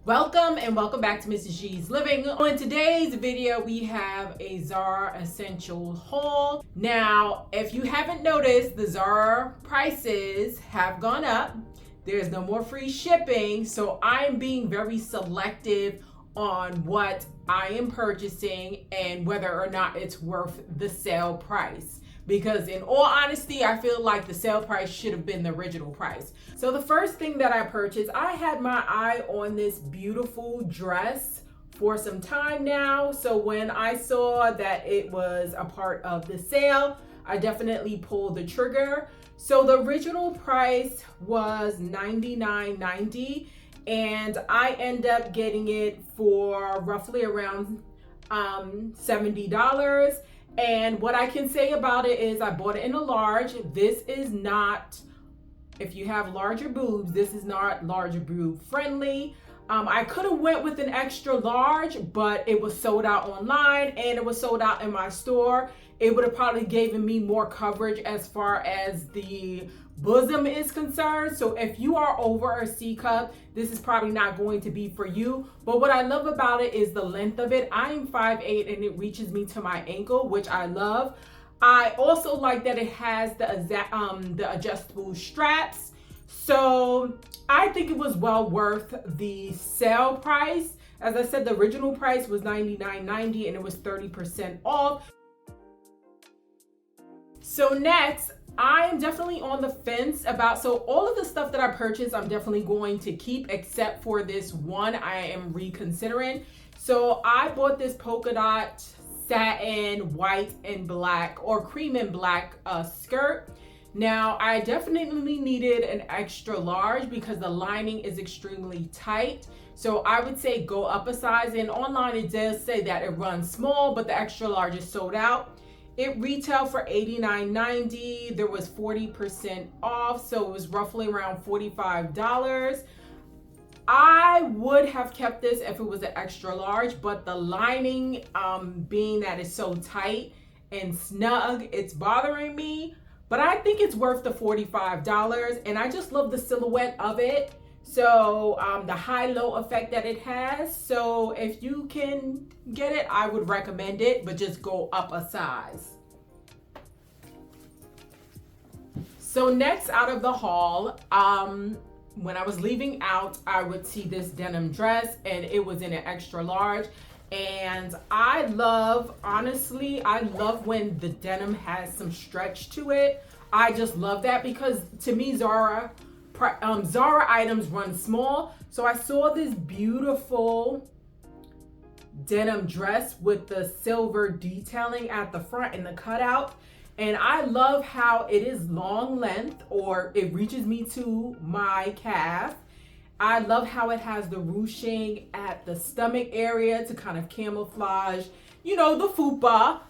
Welcome and welcome back to Mrs. G's Living. On today's video, we have a Zara Essential haul. Now, if you haven't noticed, the Zara prices have gone up. There's no more free shipping, so I'm being very selective on what I am purchasing and whether or not it's worth the sale price. Because in all honesty, I feel like the sale price should have been the original price. So the first thing that I purchased, I had my eye on this beautiful dress for some time now. So when I saw that it was a part of the sale, I definitely pulled the trigger. So the original price was $99.90 and I end up getting it for roughly around $70. And what I can say about it is I bought it in a large. This is not, if you have larger boobs, this is not larger boob friendly. I could have went with an extra large, but it was sold out online and it was sold out in my store. It would have probably given me more coverage as far as the bosom is concerned. So if you are over a C cup, this is probably not going to be for you. But what I love about it is the length of it. I am 5'8" and it reaches me to my ankle, which I love. I also like that it has the adjustable straps. So I think it was well worth the sale price. As I said, the original price was $99.90 and it was 30% off. So next, I am definitely on the fence about, so all of the stuff that I purchased, I'm definitely going to keep except for this one I am reconsidering. So I bought this polka dot satin white and black or cream and black skirt. Now I definitely needed an extra large because the lining is extremely tight. So I would say go up a size, and online it does say that it runs small, but the extra large is sold out. It retailed for $89.90. There was 40% off, so it was roughly around $45. I would have kept this if it was an extra large, but the lining, being that it's so tight and snug, it's bothering me. But I think it's worth the $45, and I just love the silhouette of it. So the high-low effect that it has. So if you can get it, I would recommend it, but just go up a size. So next out of the haul, when I was leaving out, I would see this denim dress and it was in an extra large. And I love, honestly, I love when the denim has some stretch to it. I just love that because to me, Zara items run small. So I saw this beautiful denim dress with the silver detailing at the front and the cutout. And I love how it is long length, or it reaches me to my calf. I love how it has the ruching at the stomach area to kind of camouflage, you know, the fupa.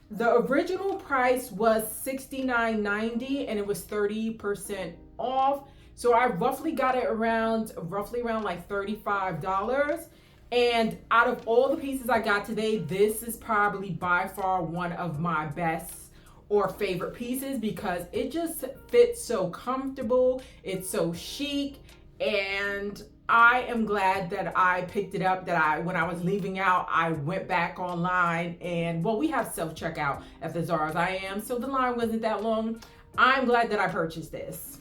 The original price was $69.90 and it was 30% off. So I roughly got it around like $35. And out of all the pieces I got today, this is probably by far one of my best or favorite pieces because it just fits so comfortable. It's so chic. And I am glad that I picked it up, when I was leaving out, I went back online and, well, we have self-checkout at the Zara's I am, so the line wasn't that long. I'm glad that I purchased this.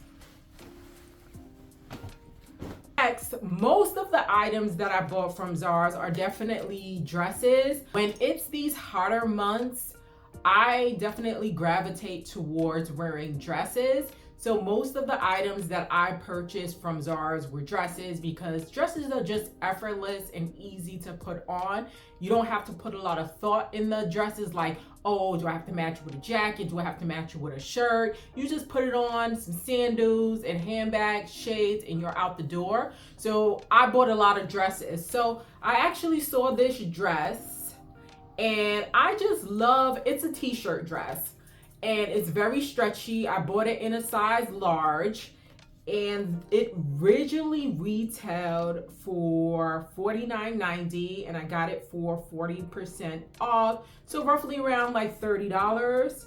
Next, most of the items that I bought from Zara's are definitely dresses. When it's these hotter months, I definitely gravitate towards wearing dresses. So most of the items that I purchased from Zara's were dresses because dresses are just effortless and easy to put on. You don't have to put a lot of thought in the dresses like, oh, do I have to match it with a jacket? Do I have to match it with a shirt? You just put it on, some sandals and handbags, shades, and you're out the door. So I bought a lot of dresses. So I actually saw this dress and I just love, it's a t-shirt dress. And it's very stretchy. I bought it in a size large and it originally retailed for $49.90 and I got it for 40% off. So roughly around like $30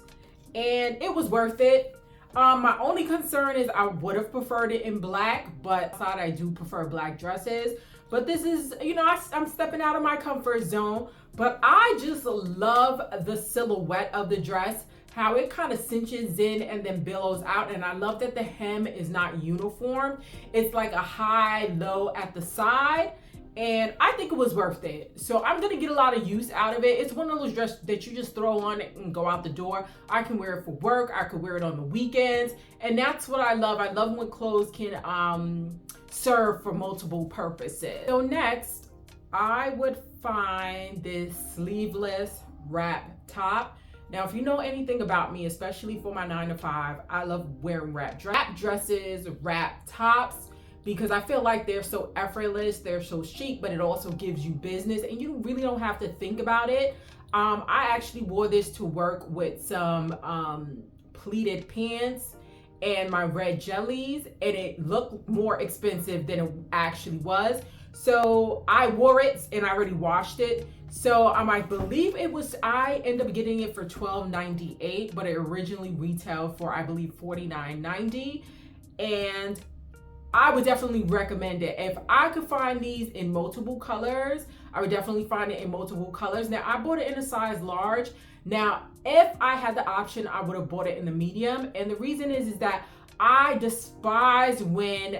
and it was worth it. My only concern is I would have preferred it in black, but I thought I do prefer black dresses. but this is, you know, I'm stepping out of my comfort zone. But I just love the silhouette of the dress, how it kind of cinches in and then billows out. And I love that the hem is not uniform. It's like a high, low at the side. And I think it was worth it. So I'm gonna get a lot of use out of it. It's one of those dresses that you just throw on and go out the door. I can wear it for work. I could wear it on the weekends. And that's what I love. I love when clothes can serve for multiple purposes. So next, I would find this sleeveless wrap top. Now, if you know anything about me, especially for my 9-to-5, I love wearing wrap dresses, wrap tops, because I feel like they're so effortless, they're so chic, but it also gives you business and you really don't have to think about it. I actually wore this to work with some pleated pants and my red jellies, and it looked more expensive than it actually was. So I wore it and I already washed it. So I believe I ended up getting it for $12.98, but it originally retailed for, I believe, $49.90. And I would definitely recommend it. If I could find these in multiple colors, I would definitely find it in multiple colors. Now, I bought it in a size large. Now, if I had the option, I would have bought it in the medium. And the reason is that I despise when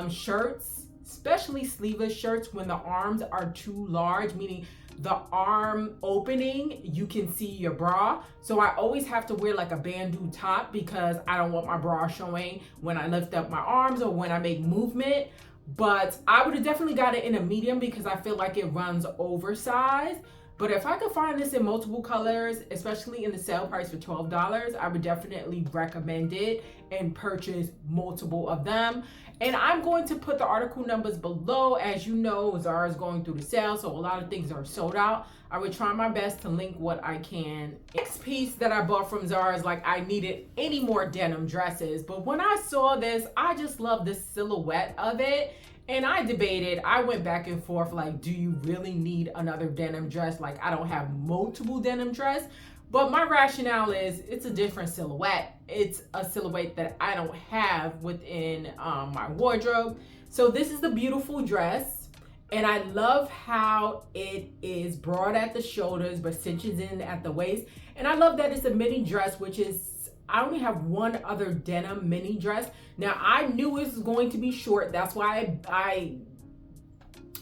shirts, especially sleeveless shirts, when the arms are too large, meaning the arm opening, you can see your bra. So I always have to wear like a bandeau top because I don't want my bra showing when I lift up my arms or when I make movement. But I would have definitely got it in a medium because I feel like it runs oversized. But if I could find this in multiple colors, especially in the sale price for $12, I would definitely recommend it and purchase multiple of them. And I'm going to put the article numbers below. As you know, Zara is going through the sale, so a lot of things are sold out. I would try my best to link what I can. Next piece that I bought from Zara is like I needed any more denim dresses. But when I saw this, I just love the silhouette of it. And I debated, I went back and forth, like, do you really need another denim dress? Like, I don't have multiple denim dress. But my rationale is it's a different silhouette. It's a silhouette that I don't have within my wardrobe. So this is the beautiful dress. And I love how it is broad at the shoulders, but cinches in at the waist. And I love that it's a mini dress, which is, I only have one other denim mini dress. Now, I knew it was going to be short. That's why I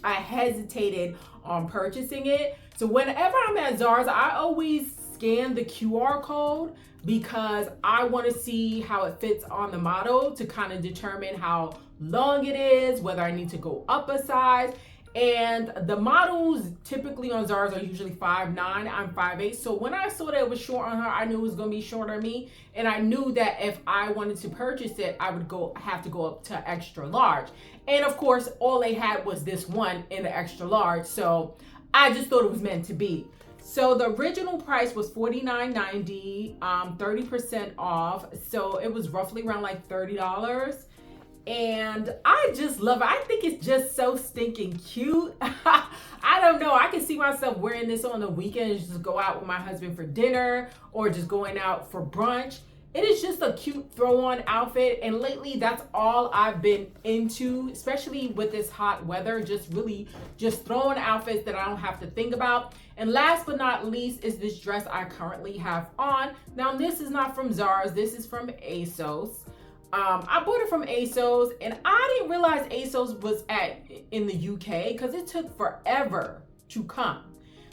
hesitated on purchasing it. So whenever I'm at Zara's, I always scan the QR code because I want to see how it fits on the model to kind of determine how long it is, whether I need to go up a size. And the models typically on Zara's are usually 5'9". I'm 5'8". So when I saw that it was short on her, I knew it was going to be short on me. And I knew that if I wanted to purchase it, I would have to go up to extra large. And of course, all they had was this one in the extra large. So I just thought it was meant to be. So the original price was $49.90, 30% off. So it was roughly around like $30. And I just love it. I think it's just so stinking cute. I don't know. I can see myself wearing this on the weekends, just go out with my husband for dinner or just going out for brunch. It is just a cute throw-on outfit. And lately, that's all I've been into, especially with this hot weather, just really just throwing outfits that I don't have to think about. And last but not least is this dress I currently have on. Now, this is not from Zara's. This is from ASOS. I bought it from ASOS, and I didn't realize ASOS was in the UK because it took forever to come.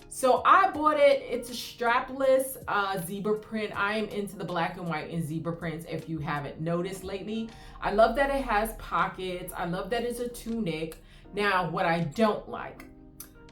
So I bought it. It's a strapless zebra print. I am into the black and white and zebra prints if you haven't noticed lately. I love that it has pockets. I love that it's a tunic. Now, what I don't like,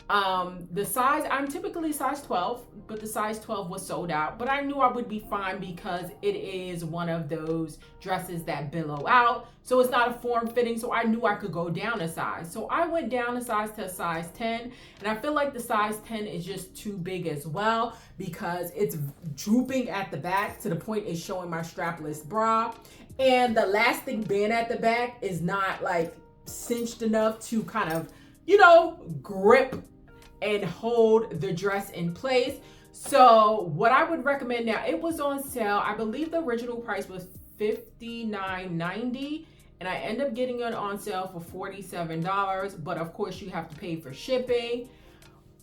the size, I'm typically size 12, but the size 12 was sold out. But I knew I would be fine because it is one of those dresses that billow out. So it's not a form fitting. So I knew I could go down a size. So I went down a size to a size 10. And I feel like the size 10 is just too big as well because it's drooping at the back to the point it's showing my strapless bra. And the elastic band at the back is not like cinched enough to kind of, you know, grip and hold the dress in place. So what I would recommend now, it was on sale. I believe the original price was $59.90, and I end up getting it on sale for $47, but of course you have to pay for shipping.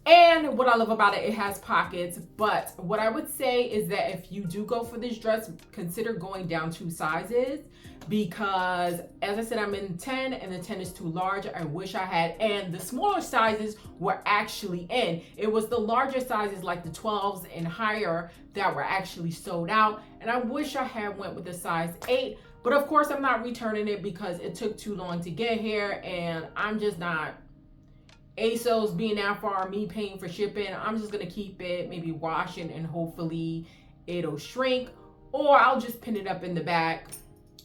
And what I love about it, it has pockets. But what I would say is that if you do go for this dress, consider going down 2 sizes, because as I said, I'm in 10 and the 10 is too large. I wish I had, and the smaller sizes were actually in. It was the larger sizes like the 12s and higher that were actually sold out. And I wish I had went with the size 8, but of course I'm not returning it because it took too long to get here, and I'm just not, ASOS being that far, me paying for shipping, I'm just gonna keep it, maybe wash it, and hopefully it'll shrink, or I'll just pin it up in the back,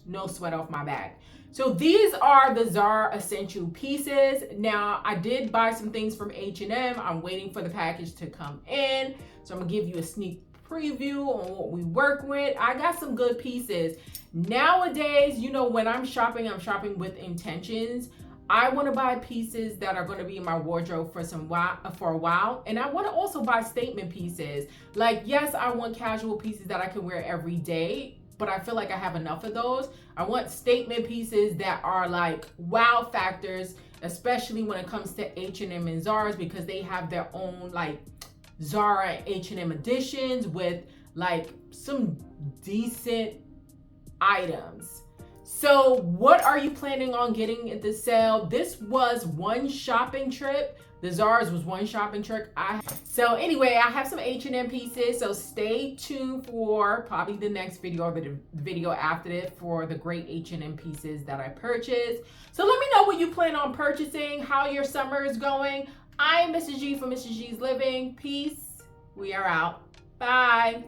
no sweat off my back. So these are the Zara essential pieces. Now I did buy some things from H&M. I'm waiting for the package to come in, so I'm gonna give you a sneak preview on what we work with. I got some good pieces. Nowadays, you know, when I'm shopping with intentions. I want to buy pieces that are going to be in my wardrobe for a while, and I want to also buy statement pieces. Like, yes, I want casual pieces that I can wear every day, but I feel like I have enough of those. I want statement pieces that are like wow factors, especially when it comes to H&M and Zara's, because they have their own like Zara and H&M editions with like some decent items. So what are you planning on getting at the sale? This was one shopping trip. The Zara's was one shopping trip. So anyway, I have some H&M pieces. So stay tuned for probably the next video or the video after it for the great H&M pieces that I purchased. So let me know what you plan on purchasing, how your summer is going. I'm Mrs. G from Mrs. G's Living. Peace. We are out. Bye.